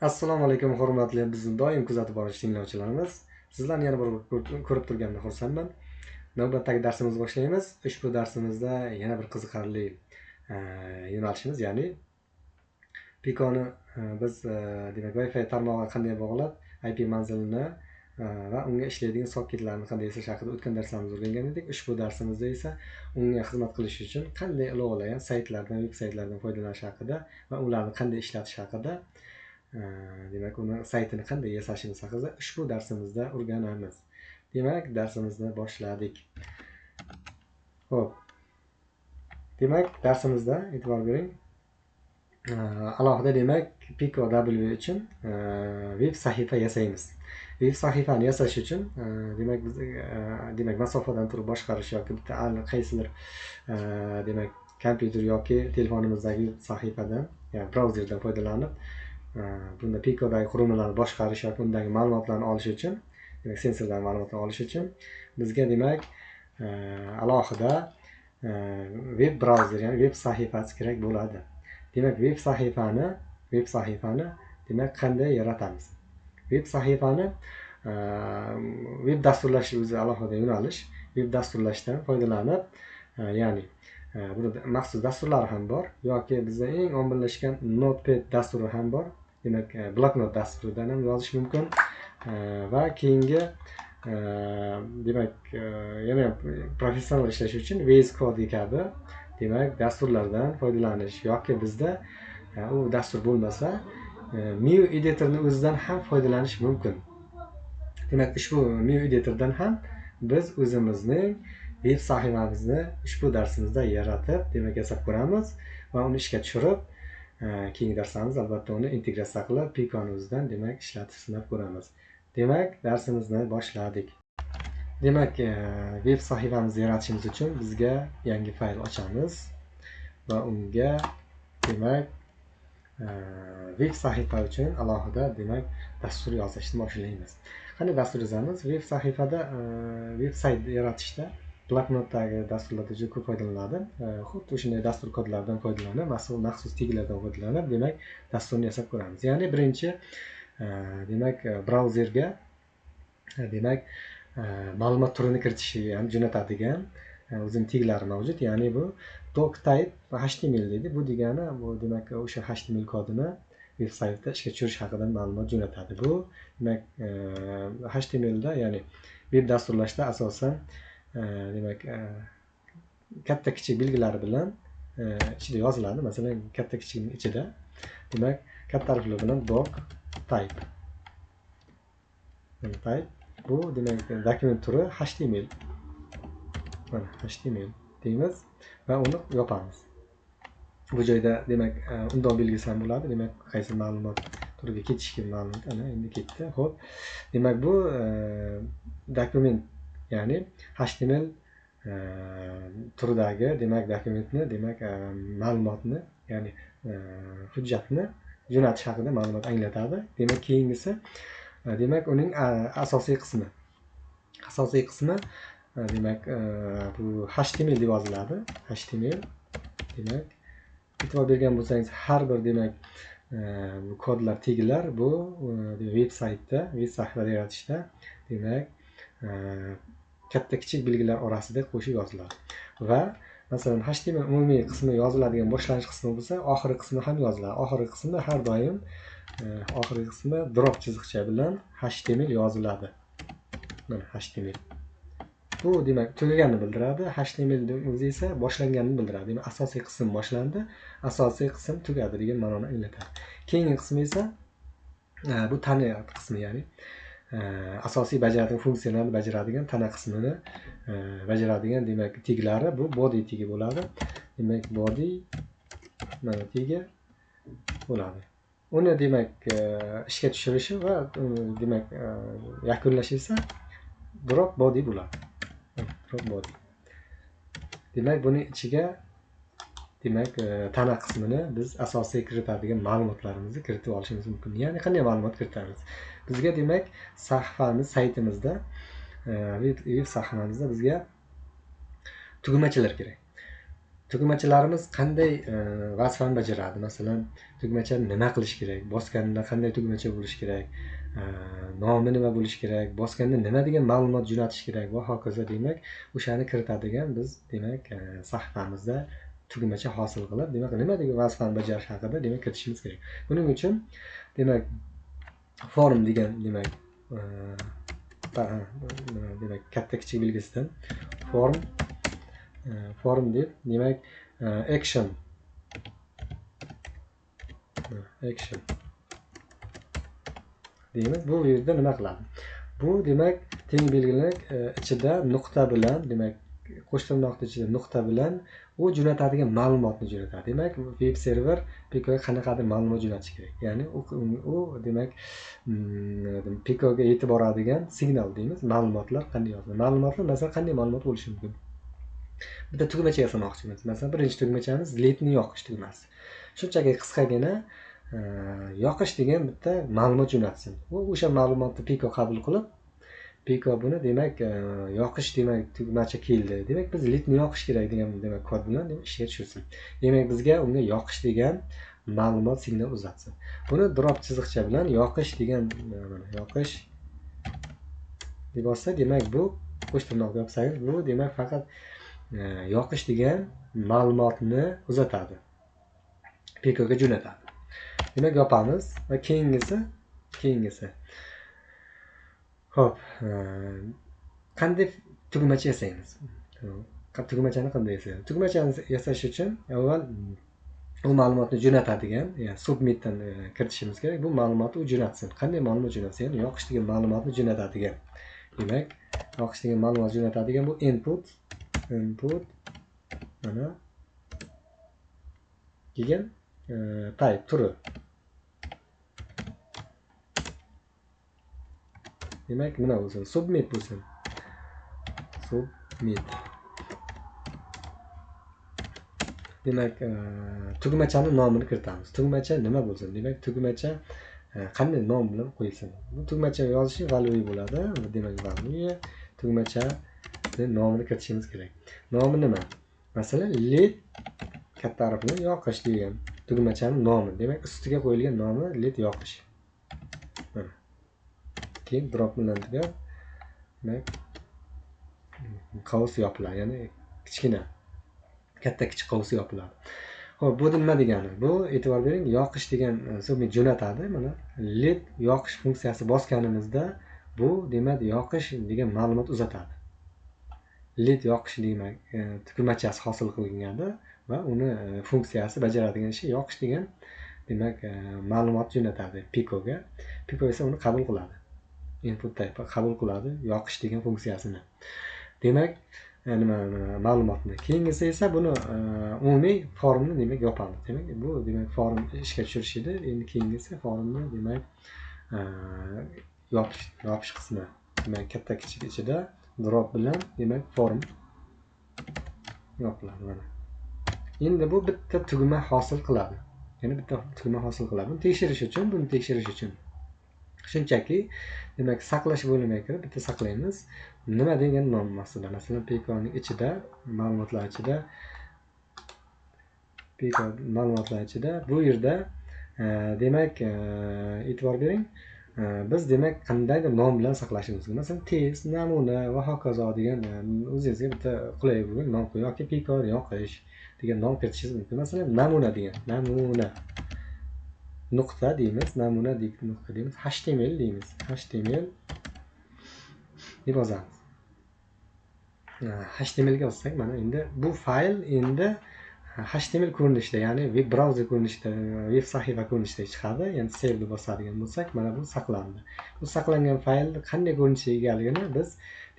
Assalomu alaykum hurmatli bizni doim kuzatib boruvchi tinglovchilarimiz. Sizlarni yana bir ko'rib turganimdan xursandman. Navbatdagi darsimizni boshlaymiz. Ushbu darsimizda yana bir qiziqarli yo'nalishimiz, ya'ni Piconi biz demak Wi-Fi tarmog'iga qanday bog'lab, IP manzilini va unga ishlaydigan soketlarni qanday yasash haqida o'tgan darslarimizni o'rgangan edik. Ushbu darsimizda esa unga xizmat qilish uchun qanday ilovalar, saytlardan, veb saytlardan foydalanish haqida va ularni qanday ishlatish haqida, demak uni saytini qanday yasashimiz haqida ushbu darsimizda o'rganamiz. Demak, darsimizni boshladik. Xo'p. Demak, darsimizda e'tibor bering. Alohida demak Pico W uchun veb sahifa yasaymiz. Veb sahifani yasash uchun demak biz demak masofadan turib boshqarish yoki bitta qaysidir demak kompyuter yoki telefonimizdagi sahifadan, ya'ni brauzerdan foydalanib bunda Picodagi qurilmalarni boshqarish yoki undagi ma'lumotlarni olish uchun, demak sensorlar ma'lumotlarni olish uchun bizga demak alohida veb brauzer, ya'ni veb sahifasi kerak bo'ladi. Demak veb sahifani demak qanday yaratamiz? Veb sahifani veb dasturlash o'zi alohida yo'nalish. Veb dasturlashdan foydalanib, ya'ni bunda maxsus dasturlar ham bor yoki bizda eng ommalashgan Notepad dasturi ham bor. Demak bloknot dasturidan ham yozish mumkin va keyingi demak yana professional ishlash uchun VS Code kabi demak dasturlardan foydalanish yoki bizda u dastur bo'lmasa Mew editorni o'zidan ham foydalanish mumkin. Demak ushbu Mew editordan ham biz o'zimizning veb sahifamizni ushbu darsimizda yaratib, demak yasab ko'ramiz va uni ishga tushirib, keyingi darslarimiz albatta uni integratsiya qilib Piconi o'zidan demak ishlatib sinab ko'ramiz. Demak, darsimizni boshladik. Demak, veb sahifamizni yaratishimiz uchun bizga yangi fayl ochamiz va unga demak veb sahifa uchun alohida demak dastur yozishni boshlaymiz. Qanday dastur yozamiz? Veb sahifada veb sayt yaratishda bloknotdagi dasturlarda juda ko'p foydalaniladi. Xuddi o'shanday dastur kodlaridan foydalanib, maxsus taglardan foydalanib, demak dasturni yasab ko'ramiz. Ya'ni birinchi demak brauzerga demak ma'lumot turini kiritishni ham jo'natadigan o'zining taglari mavjud. Ya'ni bu doctype va html deydi. Bu degani bu demak o'sha html kodini veb saytda ishga tushirish haqida ma'lumot jo'natadi. Bu demak htmlda, ya'ni veb dasturlashda asosan demak katta kichik belgilari bilan ichida yoziladi. Masalan, katta kichikning ichida demak katta harflar bilan doctype. Bu demak dokument turi html. Mana html deymiz va uni yopamiz. Bu joyda demak undov belgisi ham bo'ladi. Demak qaysi ma'lumot turiga ketish kerak ma'lumot ana endi ketdi. Xo'p. Demak bu dokument, ya'ni html turidagi demak dokumentni, demak ma'lumotni, ya'ni hujjatni jo'natish haqida ma'lumot anglatadi. Demak keyingisi demak uning asosiy qismi. Asosiy qismi demak bu html deb yoziladi. html demak e'tibor bergan bo'lsangiz har bir demak bu kodlar, taglar bu veb saytda, veb sahifada yaratishda demak katta kichik belgilar orasida qo'shib yoziladi. Va masalan html umumiy qismi yoziladigan boshlanish qismi bo'lsa, oxirgi qismi ham yoziladi. Oxirgi qismda har doim oxirgi qismda drop chiziqcha bilan html yoziladi. Mana html. Bu demak tugaganini bildiradi. HTML o'zi esa boshlanganini bildiradi. Demak asosiy qism boshlandi, asosiy qism tugadi degan ma'noni anglatadi. Keyingi qismi esa bu tana qismi, ya'ni asosiy bajaradigan funksiyalarni bajaradigan tana qismini bajaradigan demak taglari, bu body tagi bo'ladi. Demak body mana tagi bo'ladi. Uni demak ishga tushirishi va demak yakunlashi esa drop body bo'ladi. Body. Demak buni ichiga demak tana qismini biz asosiy kiritadigan ma'lumotlarimizni kiritib olishimiz mumkin. Ya'ni qanday ma'lumot kiritamiz? Bizga demak sahifamiz, saytimizda veb sahifamizda bizga tugmachalar kerak. tugmachalarimiz qanday vazifani bajaradi? Masalan, tugmacha nima qilish kerak? Bosganda qanday tugmacha bo'lishi kerak? Nomi nima bo'lishi kerak? Bosganda nima degan ma'lumot jo'natish kerak va hokazo. Demak, o'shani kiritadigan biz demak sahifamizda tugmacha hosil qilib, demak nima degan vazifani bajarish haqida demak kiritishimiz kerak. Buning uchun demak form degan demak demak katta kichik belgisidan form deb demak action deymiz. Bu yerda nima qiladi? Bu demak teng belgilar ichida nuqta bilan demak qo'shtirnoqning ichida nuqta bilan u jo'natadigan ma'lumotni jo'natadi. Demak, web server Pico'ga qanaqadir ma'lumot jo'natish kerak. Ya'ni u demak Pico'ga yetib boradigan signal deymiz. Ma'lumotlar qanday yoziladi? Ma'lumotlar masalan qanday ma'lumot bo'lishi mumkin? Bitta tugmacha yasamoqchimiz. Masalan, birinchi tugmachamiz ledni yoqish tugmasi. Shunchaki qisqagina yoqish degan bitta ma'lumot jo'natsin. O'sha ma'lumotni Pico qabul qilib, Pico buni demak yoqish demak tugmacha keldi. Demak biz ledni yoqish kerak degan demak kod bilan ishga tushirsin. Demak bizga unga yoqish degan ma'lumot signal uzatsin. Buni drop chiziqcha bilan yoqish degan yoqish deb olsa, demak bu qo'shtirnoq yopsangiz, bu demak faqat yoqish degan ma'lumotni uzatadi. Pico'ga jo'natadi. Demak yopamiz va keyingisi. Xo'p, qanday tugmacha yasaymiz? Tugmachani qanday yasaymiz? Tugmachani yasash uchun avval u ma'lumotni jo'natadigan, ya'ni submitdan kiritishimiz kerak. Bu ma'lumotni u jo'natsin. Qanday ma'lumot jo'natsin? Ya'ni yoqish degan ma'lumotni jo'natadigan. Demak, yoqish degan ma'lumot jo'natadigan bu input mana degan type turi. Demak, nima bo'lsin? Submit bo'lsin. Submit. Demak, tugmachani nomini kiritamiz. Tugmacha nima bo'lsin? Demak, tugmacha qanday nom bilan qo'yilsin? Bu tugmacha yozishi value bo'ladi. Demak, value tugmacha nomini kiritishimiz kerak. Nomi nima? Masalan, led katta harf bilan yoqish degan tugmachaning nomi. Demak, ustiga qo'yilgan nomi led yoqish. Mana. Keyin drop bilan tugab, demak qavs yopiladi, ya'ni kichkina katta kichik qavsi yopiladi. Xo'p, bu nima degani? Bu e'tibor bering, yoqish degan submit jo'natadi. Mana led yoqish funksiyasi bosganimizda bu demak yoqish degan ma'lumot uzatadi. Led yoqish demak tugmachasi hosil qilinadi va uni funksiyasi bajaradigan ishi yoqish degan demak ma'lumot jo'natadi Pico'ga. Pico esa uni qabul qiladi. Input type qabul qiladi yoqish degan funksiyasini. Demak, nima ma'lumotni. Keyingisi esa buni umumiy formni demak yopamiz. Demak, bu demak form ishga tushirish edi. Endi keyingisi formni demak yopish qismi. Demak, katta kichik ichida drop bilan demak form yopiladi mana. Endi bu bitta tugma hosil qiladi. Ya'ni bitta tugma hosil qiladi. Buni tekshirish uchun shunchaki demak saqlash bo'limiga kirib bitta saqlaymiz. Nima degan nom ostida? Masalan, Pico'ning ichida ma'lumotlar ichida bu yerda demak e'tibor bering. Biz demak qandaydir nom bilan saqlashimiz mumkin. Masalan, test, namuna va hokazo degan o'zingizga bitta qulay bo'lgan nom qo'ying yoki Pico yoqish degan nom kiritishingiz mumkin. Masalan, namuna degan. Namuna nuqta deymiz. Namuna nuqta deymiz. HTML deymiz. HTML deb yozamiz. HTML ga yozsak, mana endi bu fayl endi HTML ko'rinishida, ya'ni web brauzer ko'rinishida, web sahifa ko'rinishida chiqadi. Ya'ni save deb bosadigan bo'lsak, mana bu saqlandi. Bu saqlangan fayl qanday ko'rinishga egaligini biz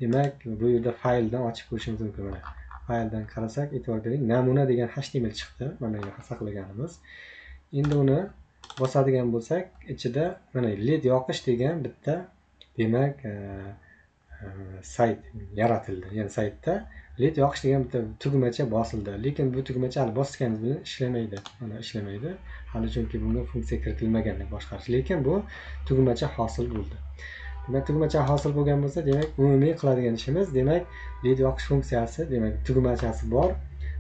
demak bu yerda fayldan ochib ko'rishimiz mumkin. Mana fayldan qarasak, e'tibor bering, namuna degan HTML chiqdi. Mana bu saqlaganimiz. Endi uni bosadigan bo'lsak, ichida mana led yoqish degan bitta demak sayt yaratildi. Ya'ni saytda led yoqish degan bitta tugmacha bosildi. Lekin bu tugmacha hali bosganimiz bilan ishlamaydi. Mana ishlamaydi. Hali chunki bunga funksiya kiritilmagan boshqarish. Lekin bu tugmacha hosil bo'ldi. Demak, tugmacha hosil bo'lgan bo'lsa, demak umumiy qiladigan ishimiz demak led yoqish funksiyasi, demak tugmachasi bor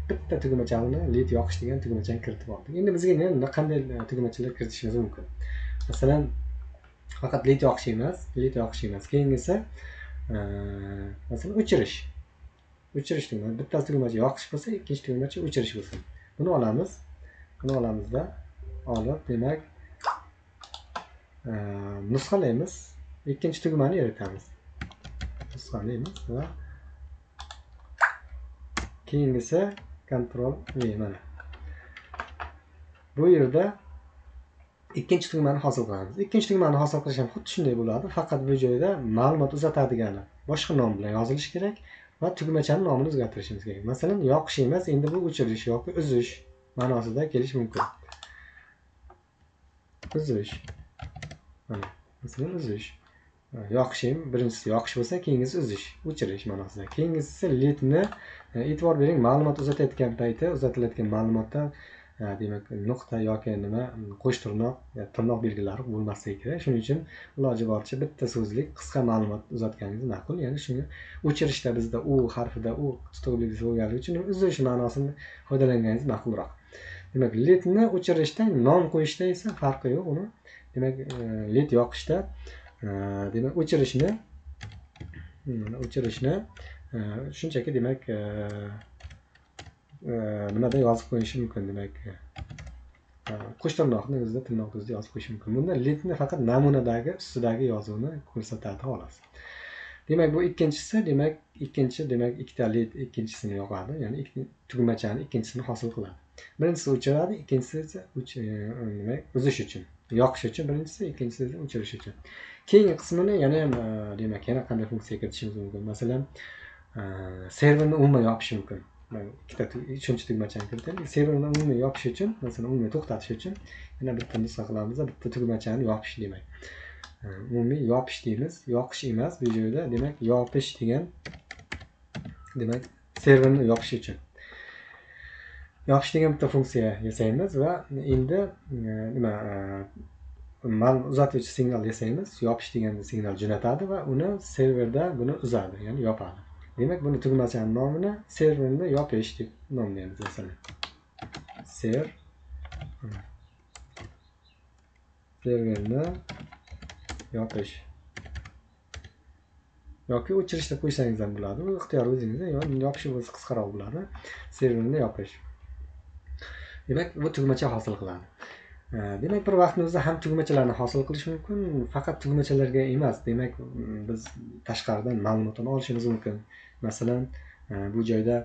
bitta tugmachani led yoqish degan tugmachani kiritib oldik. Endi bizga qanday tugmachalar kiritishimiz mumkin? Masalan, faqat led yoqish emas. Keyingisi masalan o'chirish tugmasi. Bittasi tugmacha yoqish bo'lsa, ikkinchi tugmacha o'chirish bo'lsin. Buni olamizda olib, demak, nusxalaymiz. Ikkinchi tugmani yaratamiz. Nusxalaymiz va keyingisi Ctrl V mana. Bu yerda ikkinchi tugmani hosil qilamiz. Ikkinchi tugmani hosil qilish ham xuddi shunday bo'ladi, faqat bu joyda ma'lumot uzatadigani boshqa nom bilan yozilishi kerak va tugmachaning nomini o'zgartirishimiz kerak. Masalan, yoqish emas, endi bu o'chirish yoki uzish ma'nosida kelishi mumkin. Uzish. Mana, masalan, uzish. Yoqish ham birinchisi yoqish bo'lsa, keyingisi uzish, o'chirish ma'nosida. Keyingisi ledni e'tibor bering, ma'lumot uzatayotgan payti uzatilayotgan ma'lumotda demak nuqta yoki nima qo'sh tirnoq, tirnoq belgilari bo'lmasligi kerak. Shuning uchun iloji boricha bitta so'zlik qisqa ma'lumot uzatganingiz ma'qul. Ya'ni shuni o'chirishda bizda u harfida u tutuq belgisi bo'lganligi uchun uzish ma'nosini foydalanganingiz ma'qulroq. Demak, ledni o'chirishda nom qo'yishda esa farqi yo'q uni. Demak, led yoqishda demak o'chirishni shunchaki demak nimada yozib qo'yish mumkin, demak qo'sh tirnoqni o'zida tirnoq o'zida yozib qo'yish mumkin. Bunda ledni faqat namunadagi ustidagi yozuvni ko'rsatadi xolos. Demak, bu ikkinchisi, demak ikkita led ikkinchisini yoqadi, ya'ni tugmachani ikkinchisini hosil qiladi. Birinchisi o'chiradi, ikkinchisi esa uzish uchun, yoqish uchun birinchisi, ikkinchisi esa o'chirish uchun. Keyingi qismini yana qanday funksiya kiritishimiz mumkin? Masalan, serverni umuman yopish mumkin. Ikkita uchinchi tugmachani kiritaylik. Serverni umuman yopish uchun, masalan, umuman to'xtatish uchun yana bitta nusxa qilamiz, bitta tugmachani yopish demak. Umumiy yopish deymiz, yoqish emas bu joyda, demak, yopish degan demak serverni yopish uchun. Yopish degan bitta funksiya yasaymiz va endi uzatuvchi signal yasaymiz. Yopish degan signal jo'natadi va uni serverda buni uzadi, ya'ni yopadi. Demak, buni tugmachaning nomini serverni yopish deb nomlaymiz masalan. Serverni yopish yoki o'chirish deb qo'ysangiz ham bo'ladi. Bu ixtiyor o'zingizda, yoki yopish bo'lsa qisqaroq bo'ladi. Serverni yopish. Demak, bu tugmacha hosil qiladi. Demak, bir vaqtning o'zida ham tugmachalarni hosil qilish mumkin, faqat tugmachalarga emas. Demak, biz tashqaridan ma'lumotlarni olishimiz mumkin. Masalan, bu joyda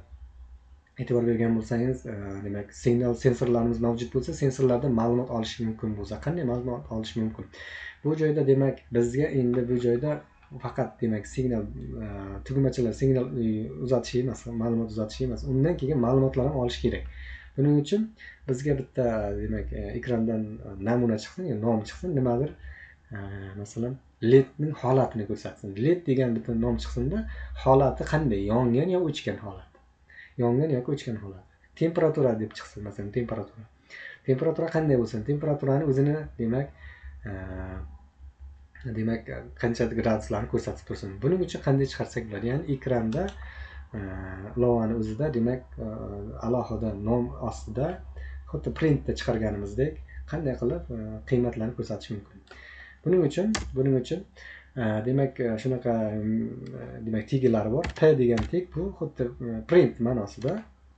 e'tibor bergan bo'lsangiz, demak, signal sensorlarimiz mavjud bo'lsa, sensorlardan ma'lumot olish mumkin bo'lsa, qanday ma'lumot olish mumkin? Bu joyda demak, bizga endi bu joyda faqat demak signal tugmachalar signal uzatish emas, ma'lumot uzatish emas, undan keyin ma'lumotlarni olish kerak. Buning uchun bizga bitta demak ekrandan namuna chiqsin, nom chiqsin, nimadir masalan ledning holatini ko'rsatsin. Led degan bitta nom chiqsinda, holati qanday? Yongan yo o'chgan holat. Yongan yoki o'chgan holat. Temperatura deb chiqsin, masalan temperatura. Temperatura qanday bo'lsin? Temperaturani o'zini demak qancha graduslarni ko'rsatib tursin. Buning uchun qanday chiqarsak bo'ladi? Ya'ni ekranda ilovani o'zida demak alohida nom ostida xuddi printda chiqarganimizdek qanday qilib qiymatlarni ko'rsatish mumkin. Buning uchun demak shunaqa demak teglari bor. P degan teg bu xuddi print ma'nosida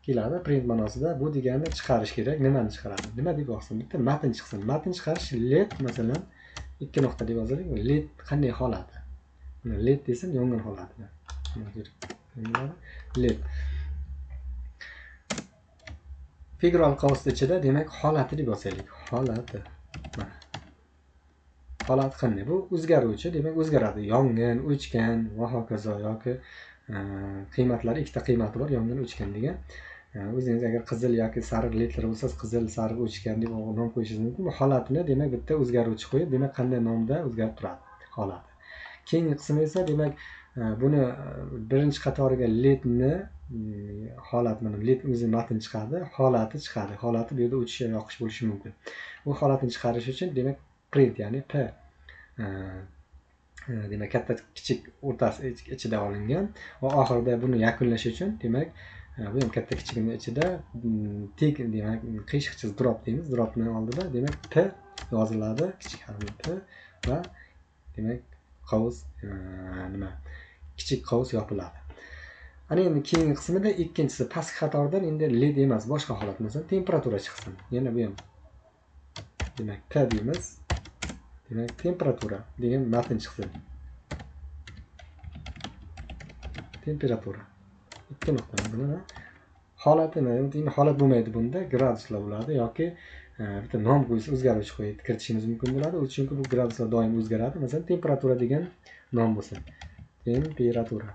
keladi. Print ma'nosida bu degani chiqarish kerak. Nimani chiqaradi? Nima deb yozsin? Bitta matn chiqsin. Matn chiqarish led masalan 2 nuqta deb yozaylik. Led qanday holati? Led desam yongan holati. Led figural qavs ichida demak holati deb yozaylik. Holati. Holat qanday? Bu o'zgaruvchi, demak o'zgaradi. Yongan, o'chgan va hokazo yoki qiymatlari ikkita qiymati bor, yongan, o'chgan degan. O'zingiz agar qizil yoki sariq ledlar bo'lsa, qizil, sariq, o'chgan deb nom qo'yishingiz mumkin. Bu holatini demak bitta o'zgaruvchi qo'yib, demak qanday nomda o'zgarib turadi holati. Keyingi qismi esa demak buni birinchi qatoriga ledni holat mana led o'zi matn chiqadi, holati chiqadi. Holati bu yerda o'chish yoki yoqish bo'lishi mumkin. Bu holatni chiqarish uchun demak print ya'ni P demak katta kichik o'rtasi ichida olingan va oxirida buni yakunlash uchun demak bu ham katta kichikni ichida tek demak qiyshiqchasiz drop deymiz. Dropni oldida demak P yoziladi, kichik harf P va demak qovus nima kichik qovus yopiladi. Ana endi keyingi qismida ikkinchisi pastki qatordan endi led emas, boshqa holat, masalan temperatura chiqsin. Yana bu ham demak T deymiz. Demak temperatura degan matn chiqsin. Temperatura. Ikki nuqta bilan holatini, endi holat bo'lmaydi bunda, graduslar bo'ladi yoki bitta nom qo'ysa o'zgaruvchi qo'yib kiritishimiz mumkin bo'ladi. Chunki bu graduslar doim o'zgaradi. Masalan, temperatura degan nom bo'lsin. Temperatura.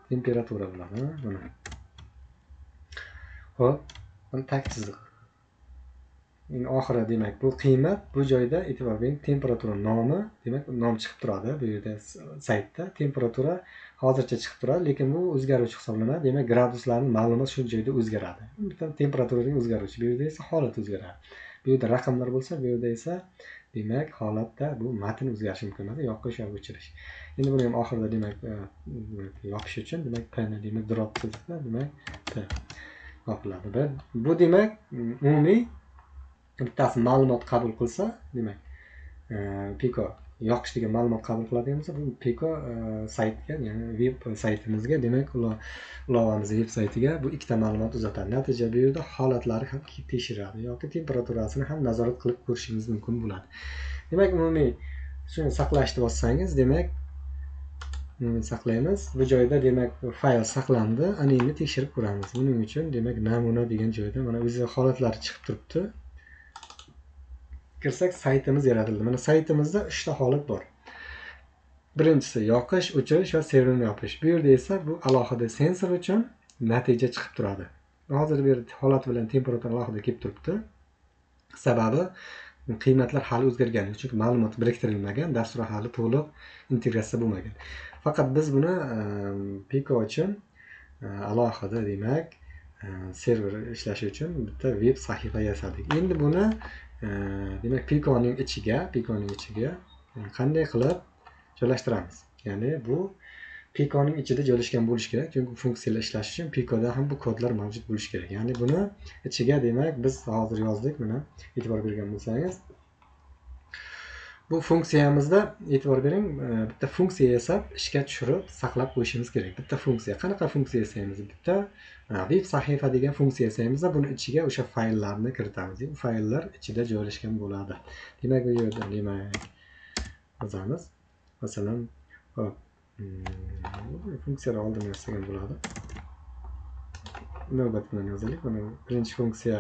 Temperatura bo'ladi, mana. Xo'p, buni tag chiziq. Endi oxiri demak bu qiymat, bu joyda e'tibor bering, temperatura nomi, demak nom chiqib turadi bu yerda saytda. Temperatura hozircha chiqib turadi, lekin bu o'zgaruvchi hisoblanadi. Demak, graduslarning ma'lumot shu joyda o'zgaradi. Bitta temperaturaning o'zgaruvchi, bu yerda esa holat o'zgaradi. Bu yerda raqamlar bo'lsa, bu yerda esa demak holatda bu matn o'zgarishi mumkin emas, yoqish yoki o'chirish. Endi buni ham oxirida demak yopish uchun demak P ni demak drop qilsa, demak P yopiladi. Bu demak umumiy bittasi ma'lumot qabul qilsa, demak Pico yoqish degan ma'lumot qabul qiladigan bo'lsa, bu Pico saytga, ya'ni veb saytimizga, demak ilovamiz veb saytiga bu ikkita ma'lumot uzatadi. Natija bu yerda holatlari ham tekshiradi yoki temperaturasini ham nazorat qilib ko'rishingiz mumkin bo'ladi. Demak, umumiy shuni saqlashni bossangiz, demak saqlaymiz. Bu joyda demak fayl saqlandi. Ana endi tekshirib ko'ramiz. Buning uchun demak namuna degan joyda mana o'zi holatlari chiqib turibdi. Kirsak, saytimiz yaratildi. Mana saytimizda 3 ta holat bor. Birinchisi yoqish, o'chirish va serverni yopish. Bu yerda esa bu alohida sensor uchun natija chiqib turadi. Hozir bu yerda holat bilan temperatura alohida kelib turibdi. Sababi qiymatlar hali o'zgargani, chunki ma'lumot biriktirilmagan, dastur hali to'liq integratsiya bo'lmagan. Faqat biz buni Pico uchun alohida demak server ishlashi uchun bitta veb sahifa yasadik. Endi buni demak Piconing ichiga qanday qilib joylashtiramiz? Ya'ni bu Piconing ichida joylashgan bo'lishi kerak, chunki funksiyalar ishlashi uchun Picoda ham bu kodlar mavjud bo'lishi kerak. Ya'ni buni ichiga demak biz hozir yozdik, mana e'tibor bergan bo'lsangiz, bu funksiyamizda e'tibor bering, bitta funksiya yasab ishga tushirib saqlab qo'yishimiz kerak. Bitta funksiya, qanaqa funksiya yasaymiz? Bitta veb sahifa degan funksiya yasaymiz, buni ichiga o'sha fayllarni kiritamiz. Bu fayllar ichida joylashgan bo'ladi. Demak, bu yerda nima yozamiz? Masalan, hop, funksiyalar oldin yozgan bo'ladi. Navbat bilan yozaylik. Mana birinchi funksiya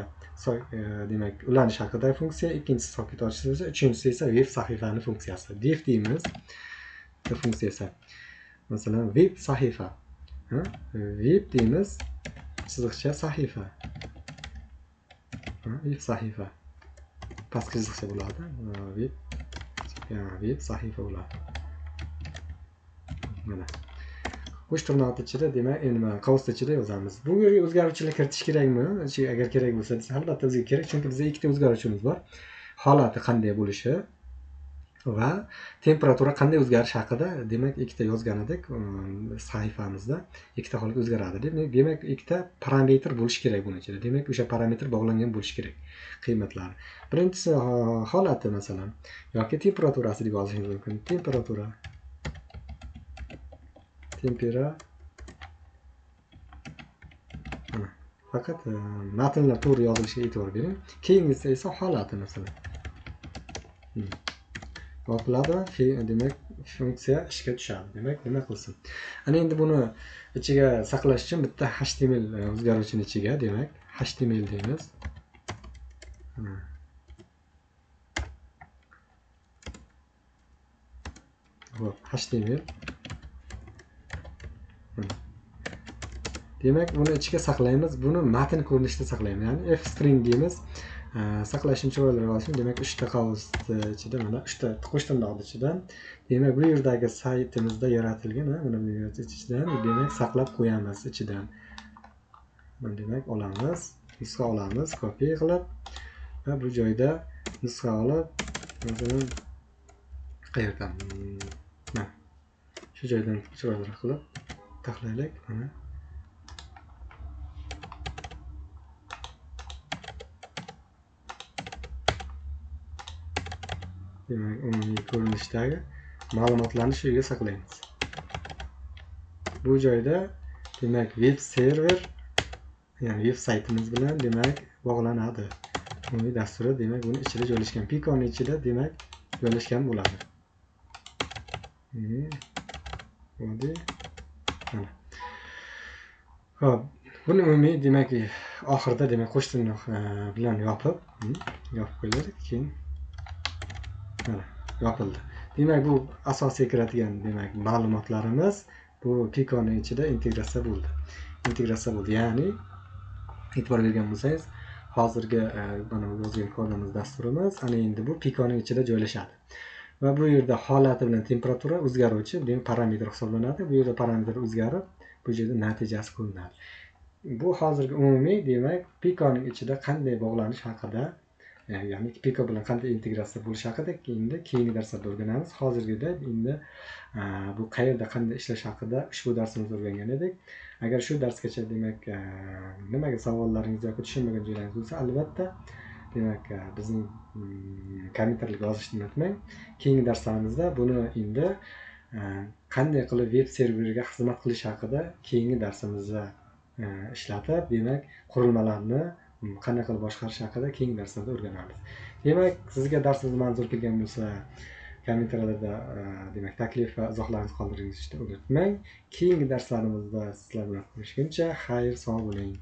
demak ulanish haqidagi funksiya, ikkinchisi soket ochish bo'lsa, uchinchisi esa veb sahifani funksiyasi. Div deymiz. Bu funksiya esa masalan veb sahifa. Veb deymiz, chiziqcha sahifa. Veb sahifa. Pastki chiziqcha bo'ladi. Veb sahifa bo'ladi. Mana qo'sh tirnoq ichida demak nima qavs ichida yozamiz. Bu yerga o'zgaruvchilar kiritish kerakmi? Agar kerak bo'lsa, albatta bizga kerak, chunki bizda ikkita o'zgaruvchimiz bor. Holati qanday bo'lishi va temperatura qanday o'zgarishi haqida demak ikkita yozgan edik sahifamizda. Ikkita holat o'zgaradi deb. Demak ikkita parametr bo'lishi kerak buning ichida. Demak o'sha parametr bog'langan bo'lishi kerak qiymatlari. Birinchisi holati masalan yoki temperaturasi deb yozishingiz mumkin. Temperatura faqat matnlar to'g'ri yozilishiga e'tibor bering. Keyingisi esa holati masalan. Yopiladi, demak funksiya ishga tushadi. Demak nima qilsin? Ana endi buni ichiga saqlash uchun bitta HTML o'zgaruvchini ichiga demak HTML deymiz. Hop, HTML. Demak, buni ichiga saqlaymiz. Buni matn ko'rinishida saqlaymiz. Ya'ni f-string deymiz. Saqlashni chiroyli olishim, demak 3 ta qavs ichida, mana 3 ta qo'sh tirnoq ichidan, demak bu yerdagi saytimizda yaratilgan, mana bu ichidan demak saqlab qo'yamiz ichidan. Mana demak olamiz, nusxa olamiz, kopiya qilib va bu joyda nusxa olib, masalan qayerdan? Mana shu joydan chiroyli qilib taxlaylik, mana demak umumiy ko'rinishdagi ma'lumotlarni shu yerga saqlaymiz. Bu joyda demak web server, ya'ni veb saytimiz bilan demak bog'lanadi. Umumiy dasturi demak buni ichida joylashgan, Pico'ning ichida demak joylashgan bo'ladi. Xo'p, buni umumiy demak oxirida demak qo'sh tirnoq bilan yopib qo'yiladi, keyin mana yopildi. Demak bu asosiy kiradigan demak ma'lumotlarimiz bu Pico'ning ichida integratsiya bo'ldi. Ya'ni e'tibor bergan bo'lsangiz, hozirgi mana yozgan kodimiz dasturimiz ana endi bu Pico'ning ichida joylashadi. Va bu yerda holati bilan temperatura o'zgaruvchi demak parametr hisoblanadi. Bu yerda parametr o'zgarib, bu yerda natijasi ko'rinadi. Bu hozirgi umumiy demak Pico'ning ichida qanday bog'lanish haqida, ya'ni Pico bilan qanday integratsiya bo'lishi haqida endi keyingi darslarda o'rganamiz. Hozirgida endi bu qayerda qanday ishlash haqida ushbu darsimizda o'rgangan edik. Agar shu darsgacha demak nimaga savollaringiz yoki tushunmagan joylaringiz bo'lsa, albatta demak bizning kommentariylarga yozishni unutmang. Keyingi darslarimizda buni endi qanday qilib veb serveriga xizmat qilish haqida keyingi darsimizda ishlatib, demak qurilmalarni qanday qilib boshqarish haqida keyingi darslarda o'rganamiz. Demak, sizga darsimiz manzur kelgan bo'lsa, kommentariyalarda demak taklif va izohlaringizni qoldirishingizni unutmang. Keyingi darslarimizda sizlar bilan ko'rishguncha xayr, sog' bo'ling.